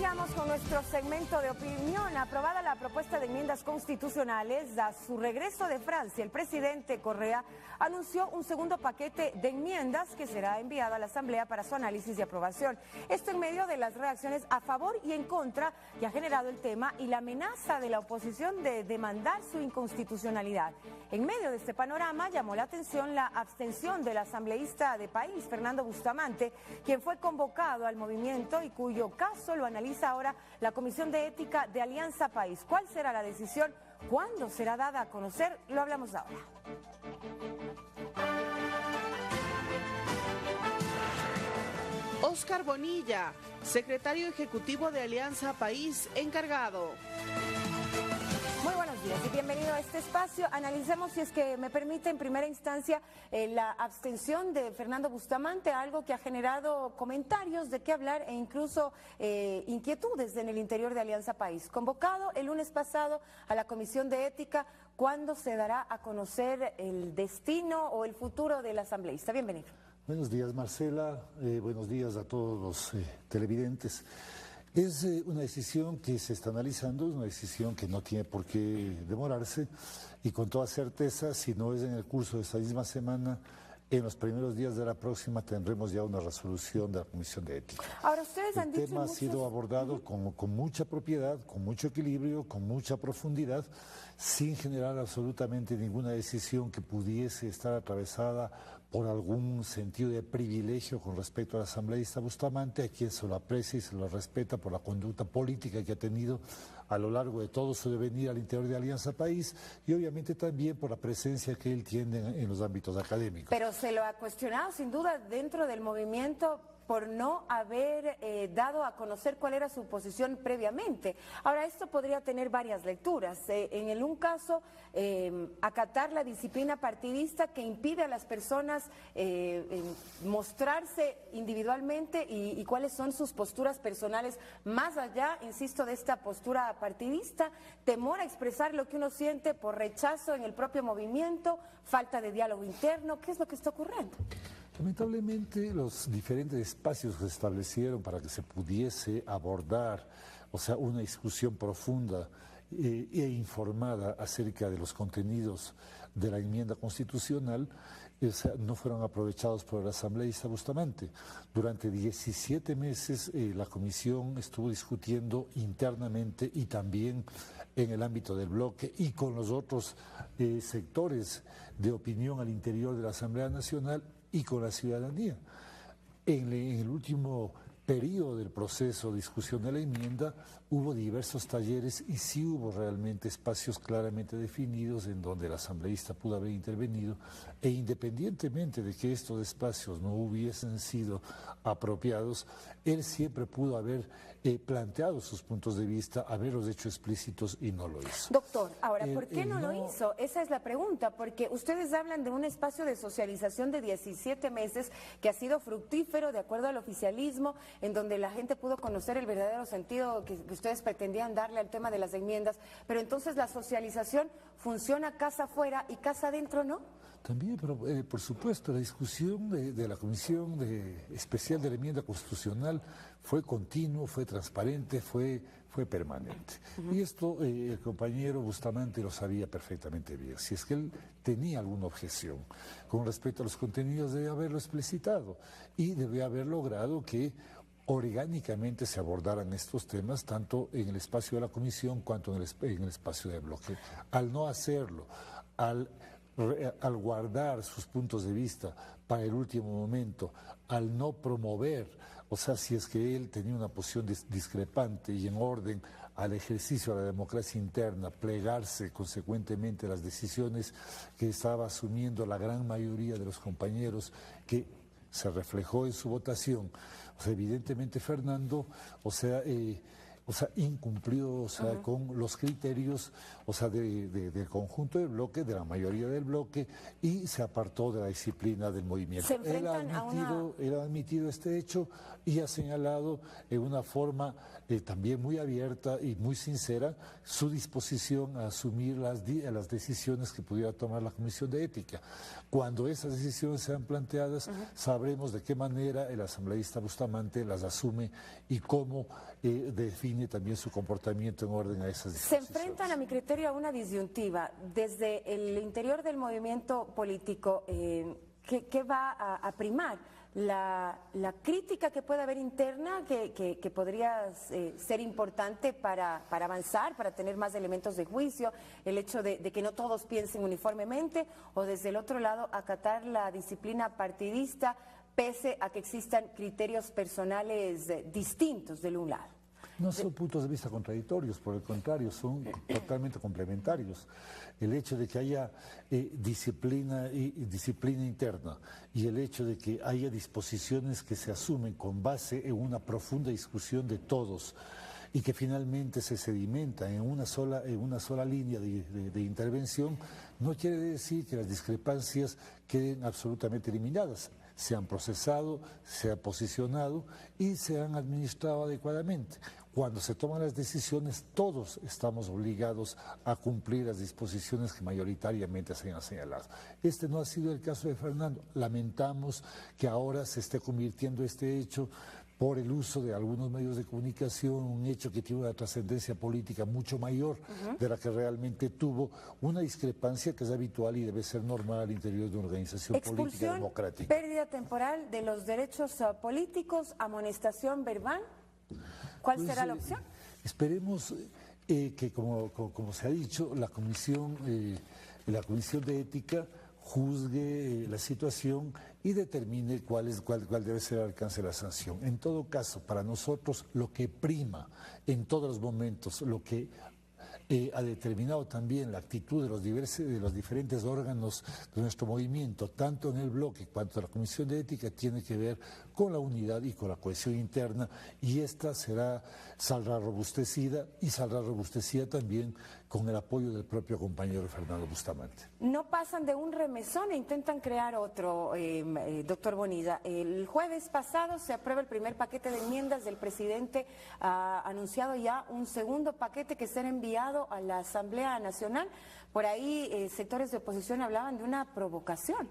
Iniciamos con nuestro segmento de opinión. Aprobada la propuesta de enmiendas constitucionales a su regreso de Francia, el presidente Correa anunció un segundo paquete de enmiendas que será enviado a la Asamblea para su análisis y aprobación. Esto en medio de las reacciones a favor y en contra que ha generado el tema y la amenaza de la oposición de demandar su inconstitucionalidad. En medio de este panorama llamó la atención la abstención del asambleísta de País, Fernando Bustamante, quien fue convocado al movimiento y cuyo caso lo analiza ahora la Comisión de Ética de Alianza País. ¿Cuál será la decisión? ¿Cuándo será dada a conocer? Lo hablamos ahora. Óscar Bonilla, secretario ejecutivo de Alianza País, encargado. Muy buenos días y bienvenido a este espacio. Analicemos, si es que me permite, en primera instancia, la abstención de Fernando Bustamante, algo que ha generado comentarios de qué hablar e incluso inquietudes en el interior de Alianza País. Convocado el lunes pasado a la Comisión de Ética, ¿cuándo se dará a conocer el destino o el futuro del asambleísta? Bienvenido. Buenos días, Marcela. Buenos días a todos los televidentes. Es una decisión que se está analizando, es una decisión que no tiene por qué demorarse y con toda certeza, si no es en el curso de esta misma semana, en los primeros días de la próxima tendremos ya una resolución de la Comisión de Ética. Ahora, ustedes han dicho el tema ha sido abordado con mucha propiedad, con mucho equilibrio, con mucha profundidad, sin generar absolutamente ninguna decisión que pudiese estar atravesada por algún sentido de privilegio con respecto al asambleísta Bustamante, a quien se lo aprecia y se lo respeta por la conducta política que ha tenido a lo largo de todo su devenir al interior de Alianza País y obviamente también por la presencia que él tiene en los ámbitos académicos. Pero se lo ha cuestionado sin duda dentro del movimiento por no haber dado a conocer cuál era su posición previamente. Ahora, esto podría tener varias lecturas. En un caso, acatar la disciplina partidista que impide a las personas mostrarse individualmente y cuáles son sus posturas personales, más allá, insisto, de esta postura partidista, temor a expresar lo que uno siente por rechazo en el propio movimiento, falta de diálogo interno. ¿Qué es lo que está ocurriendo? Lamentablemente, los diferentes espacios que se establecieron para que se pudiese abordar, o sea, una discusión profunda e informada acerca de los contenidos de la enmienda constitucional, o sea, no fueron aprovechados por el asambleísta Bustamante. Durante 17 meses la comisión estuvo discutiendo internamente y también en el ámbito del bloque y con los otros sectores de opinión al interior de la Asamblea Nacional y con la ciudadanía. En el último periodo del proceso de discusión de la enmienda hubo diversos talleres y sí hubo realmente espacios claramente definidos en donde el asambleísta pudo haber intervenido e independientemente de que estos espacios no hubiesen sido apropiados, él siempre pudo haber planteado sus puntos de vista, haberlos hecho explícitos y no lo hizo. Doctor, ahora, ¿por qué no lo hizo? Esa es la pregunta, porque ustedes hablan de un espacio de socialización de 17 meses que ha sido fructífero de acuerdo al oficialismo, en donde la gente pudo conocer el verdadero sentido que ustedes pretendían darle al tema de las enmiendas, pero entonces la socialización funciona casa afuera y casa adentro, ¿no? También, pero por supuesto, la discusión de la Comisión Especial de la Enmienda Constitucional fue continuo, fue transparente, fue permanente. Y esto el compañero Bustamante lo sabía perfectamente bien. Si es que él tenía alguna objeción con respecto a los contenidos, debe haberlo explicitado y debe haber logrado que orgánicamente se abordaran estos temas tanto en el espacio de la comisión cuanto en el espacio de bloque. Al no hacerlo, al guardar sus puntos de vista para el último momento, al no promover, o sea, si es que él tenía una posición discrepante y en orden al ejercicio de la democracia interna, plegarse consecuentemente a las decisiones que estaba asumiendo la gran mayoría de los compañeros que se reflejó en su votación. O sea, evidentemente Fernando, o sea, o sea, incumplió, o sea, con los criterios, o sea, del conjunto del bloque, de la mayoría del bloque, y se apartó de la disciplina del movimiento. Él ha admitido este hecho y ha señalado en una forma también muy abierta y muy sincera su disposición a asumir las decisiones que pudiera tomar la Comisión de Ética. Cuando esas decisiones sean planteadas, sabremos de qué manera el asambleísta Bustamante las asume y cómo define también su comportamiento en orden a esas disposiciones. Se enfrentan, a mi criterio, a una disyuntiva. Desde el interior del movimiento político, ¿qué va a primar? La crítica que puede haber interna, que podría ser importante para avanzar, para tener más elementos de juicio, el hecho de que no todos piensen uniformemente, o desde el otro lado acatar la disciplina partidista pese a que existan criterios personales distintos del un lado. No son puntos de vista contradictorios, por el contrario, son totalmente complementarios. El hecho de que haya disciplina interna y el hecho de que haya disposiciones que se asumen con base en una profunda discusión de todos y que finalmente se sedimenta en una sola línea de intervención, no quiere decir que las discrepancias queden absolutamente eliminadas. Se han procesado, se ha posicionado y se han administrado adecuadamente. Cuando se toman las decisiones, todos estamos obligados a cumplir las disposiciones que mayoritariamente se han señalado. Este no ha sido el caso de Fernando. Lamentamos que ahora se esté convirtiendo este hecho por el uso de algunos medios de comunicación, un hecho que tiene una trascendencia política mucho mayor de la que realmente tuvo, una discrepancia que es habitual y debe ser normal al interior de una organización política democrática. Pérdida temporal de los derechos políticos, amonestación verbal. ¿Cuál será la opción? Esperemos que, como se ha dicho, la Comisión de Ética juzgue la situación y determine cuál debe ser el alcance de la sanción. En todo caso, para nosotros lo que prima en todos los momentos, lo que ha determinado también la actitud de los diferentes órganos de nuestro movimiento, tanto en el bloque cuanto en la Comisión de Ética, tiene que ver con la unidad y con la cohesión interna, y esta saldrá robustecida también con el apoyo del propio compañero Fernando Bustamante. No pasan de un remesón e intentan crear otro, doctor Bonilla. El jueves pasado se aprueba el primer paquete de enmiendas del presidente, ha anunciado ya un segundo paquete que será enviado a la Asamblea Nacional. Por ahí sectores de oposición hablaban de una provocación.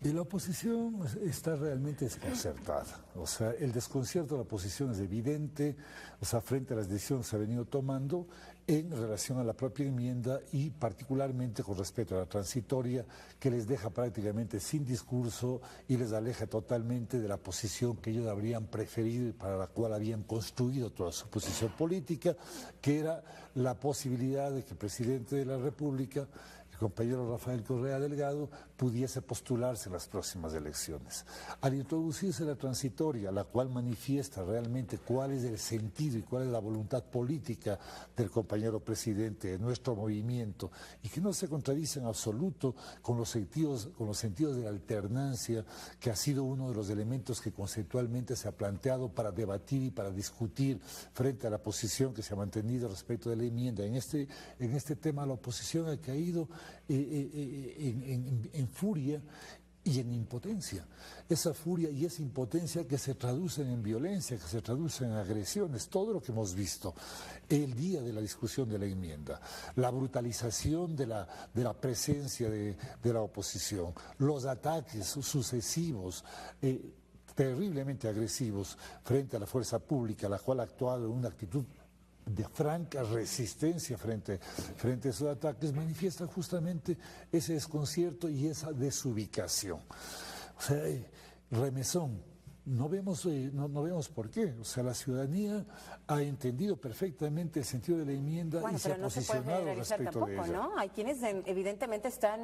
Y la oposición está realmente desconcertada. O sea, el desconcierto de la oposición es evidente, o sea, frente a las decisiones que se ha venido tomando en relación a la propia enmienda y particularmente con respecto a la transitoria, que les deja prácticamente sin discurso y les aleja totalmente de la posición que ellos habrían preferido y para la cual habían construido toda su posición política, que era la posibilidad de que el presidente de la República, el compañero Rafael Correa Delgado, pudiese postularse en las próximas elecciones. Al introducirse la transitoria, la cual manifiesta realmente cuál es el sentido y cuál es la voluntad política del compañero presidente, de nuestro movimiento, y que no se contradice en absoluto con los sentidos de la alternancia, que ha sido uno de los elementos que conceptualmente se ha planteado para debatir y para discutir frente a la posición que se ha mantenido respecto de la enmienda. En este tema la oposición ha caído en furia y en impotencia. Esa furia y esa impotencia que se traducen en violencia, que se traducen en agresiones, todo lo que hemos visto el día de la discusión de la enmienda, la brutalización de la presencia de la oposición, los ataques sucesivos, terriblemente agresivos frente a la fuerza pública, la cual ha actuado en una actitud de franca resistencia frente a esos ataques, manifiesta justamente ese desconcierto y esa desubicación. O sea, remesón. No vemos por qué. O sea, la ciudadanía ha entendido perfectamente el sentido de la enmienda y se ha posicionado respecto de ella. ¿No? Hay quienes evidentemente están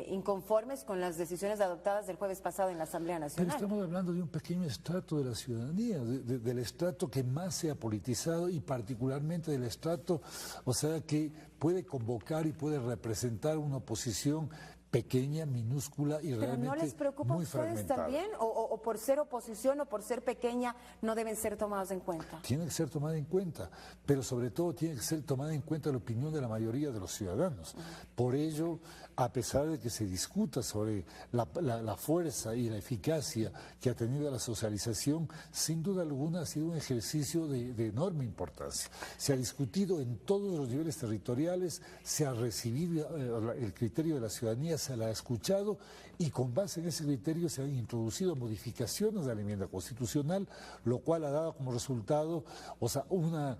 inconformes con las decisiones adoptadas del jueves pasado en la Asamblea Nacional. Pero estamos hablando de un pequeño estrato de la ciudadanía, del estrato que más se ha politizado y particularmente del estrato, o sea, que puede convocar y puede representar una oposición pequeña, minúscula y ¿Pero realmente no les preocupa a muy ustedes fragmentada. también? ¿O por ser oposición o por ser pequeña no deben ser tomados en cuenta? Tiene que ser tomada en cuenta, pero sobre todo tiene que ser tomada en cuenta la opinión de la mayoría de los ciudadanos. Por ello, a pesar de que se discuta sobre la fuerza y la eficacia que ha tenido la socialización, sin duda alguna ha sido un ejercicio de enorme importancia. Se ha discutido en todos los niveles territoriales, se ha recibido el criterio de la ciudadanía, se la ha escuchado y con base en ese criterio se han introducido modificaciones de la enmienda constitucional, lo cual ha dado como resultado, o sea, una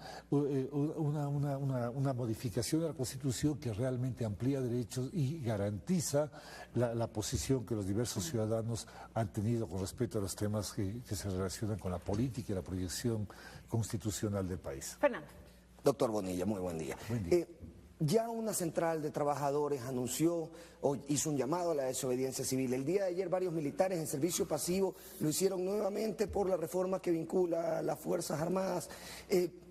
modificación de la Constitución que realmente amplía derechos y garantiza la posición que los diversos ciudadanos han tenido con respecto a los temas que se relacionan con la política y la proyección constitucional del país. Fernando. Doctor Bonilla, muy buen día. Buen día. Ya una central de trabajadores anunció o hizo un llamado a la desobediencia civil. El día de ayer varios militares en servicio pasivo lo hicieron nuevamente por la reforma que vincula a las Fuerzas Armadas.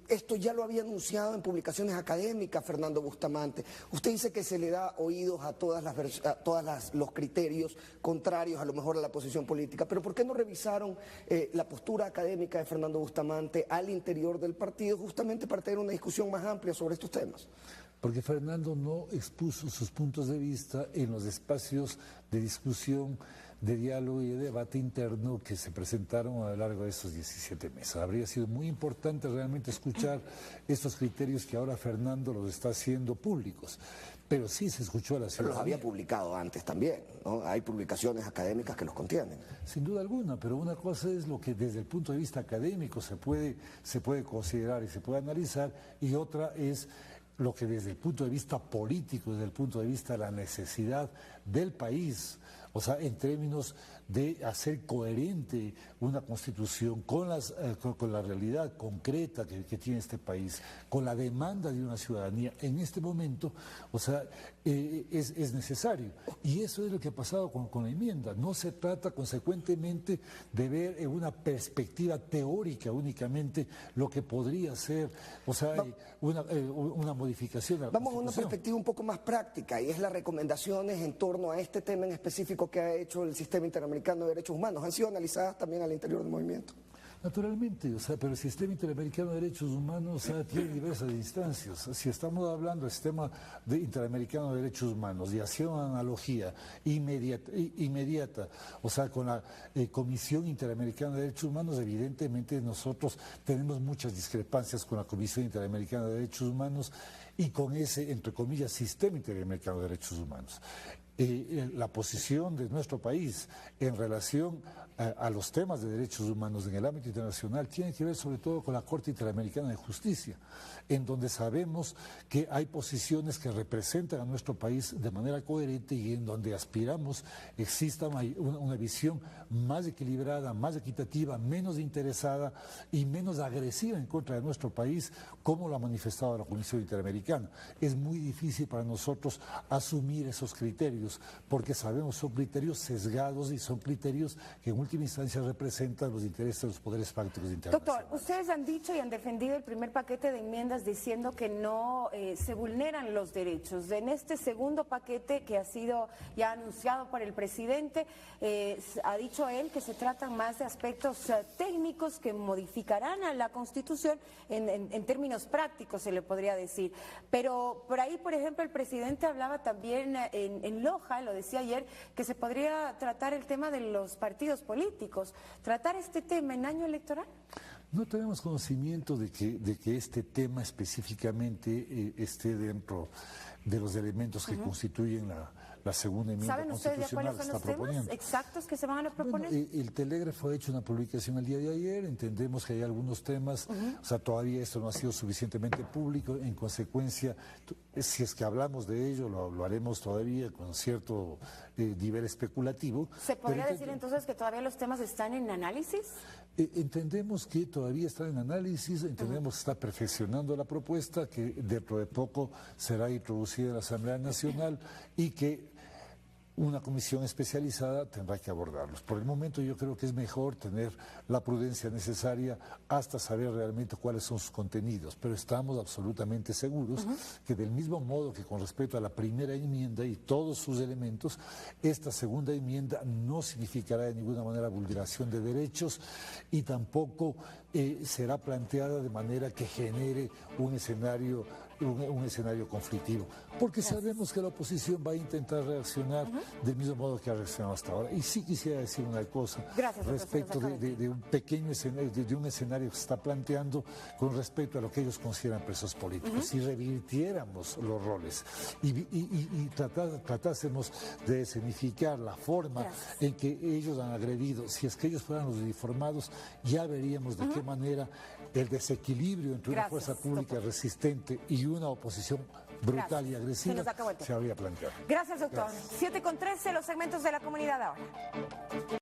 Esto ya lo había anunciado en publicaciones académicas Fernando Bustamante. Usted dice que se le da oídos a los criterios contrarios a lo mejor a la posición política, pero ¿por qué no revisaron la postura académica de Fernando Bustamante al interior del partido justamente para tener una discusión más amplia sobre estos temas? Porque Fernando no expuso sus puntos de vista en los espacios de discusión, de diálogo y de debate interno que se presentaron a lo largo de estos 17 meses. Habría sido muy importante realmente escuchar estos criterios que ahora Fernando los está haciendo públicos. Pero sí se escuchó a la Pero ciudadanía. los había publicado antes también, ¿no? Hay publicaciones académicas que los contienen. Sin duda alguna, pero una cosa es lo que desde el punto de vista académico se puede considerar y se puede analizar, y otra es lo que desde el punto de vista político, desde el punto de vista de la necesidad del país, o sea, en términos de hacer coherente una constitución con la realidad concreta que tiene este país, con la demanda de una ciudadanía en este momento, o sea, es necesario. Y eso es lo que ha pasado con la enmienda. No se trata consecuentemente de ver en una perspectiva teórica únicamente lo que podría ser, o sea, una modificación de la Vamos a una Constitución. perspectiva un poco más práctica y es las recomendaciones en torno a este tema en específico que ha hecho el Sistema Interamericano de Derechos Humanos. ¿Han sido analizadas también al interior del movimiento? Naturalmente, o sea, pero el Sistema Interamericano de Derechos Humanos, o sea, tiene diversas instancias. Si estamos hablando del Sistema Interamericano de Derechos Humanos y haciendo una analogía inmediata, o sea, con la Comisión Interamericana de Derechos Humanos, evidentemente nosotros tenemos muchas discrepancias con la Comisión Interamericana de Derechos Humanos y con ese, entre comillas, Sistema Interamericano de Derechos Humanos. La posición de nuestro país en relación a los temas de derechos humanos en el ámbito internacional tiene que ver sobre todo con la Corte Interamericana de Justicia, en donde sabemos que hay posiciones que representan a nuestro país de manera coherente y en donde aspiramos exista una visión más equilibrada, más equitativa, menos interesada y menos agresiva en contra de nuestro país, como lo ha manifestado la Comisión Interamericana. Es muy difícil para nosotros asumir esos criterios, porque sabemos son criterios sesgados y son criterios que en última instancia representan los intereses de los poderes fácticos internacionales. Doctor, ustedes han dicho y han defendido el primer paquete de enmiendas diciendo que no se vulneran los derechos. En este segundo paquete que ha sido ya anunciado por el presidente, ha dicho él que se tratan más de aspectos técnicos que modificarán a la Constitución en términos prácticos, se le podría decir. Pero por ahí, por ejemplo, el presidente hablaba también en Loja, lo decía ayer, que se podría tratar el tema de los partidos políticos. ¿Tratar este tema en año electoral? No tenemos conocimiento de que este tema específicamente esté dentro de los elementos que constituyen la segunda enmienda ¿Saben ustedes ya constitucional cuáles que son está los temas proponiendo. exactos que se van a proponer? Bueno, el Telégrafo ha hecho una publicación el día de ayer, entendemos que hay algunos temas, o sea, todavía esto no ha sido suficientemente público, en consecuencia, si es que hablamos de ello, lo haremos todavía con cierto nivel especulativo. ¿Se podría decir entonces que todavía los temas están en análisis? Entendemos que todavía está en análisis, entendemos que está perfeccionando la propuesta, que dentro de poco será introducida en la Asamblea Nacional y que una comisión especializada tendrá que abordarlos. Por el momento yo creo que es mejor tener la prudencia necesaria hasta saber realmente cuáles son sus contenidos, pero estamos absolutamente seguros que del mismo modo que con respecto a la primera enmienda y todos sus elementos, esta segunda enmienda no significará de ninguna manera vulneración de derechos y tampoco será planteada de manera que genere un escenario conflictivo, porque sabemos que la oposición va a intentar reaccionar del mismo modo que ha reaccionado hasta ahora. Y sí quisiera decir una cosa respecto de un pequeño escenario, de un escenario que se está planteando con respecto a lo que ellos consideran presos políticos. Si revirtiéramos los roles y tratásemos de escenificar la forma en que ellos han agredido, si es que ellos fueran los uniformados, ya veríamos de qué manera el desequilibrio entre una fuerza pública resistente y una oposición brutal y agresiva se habría planteado. Gracias, doctor. 7:13, los segmentos de la comunidad ahora.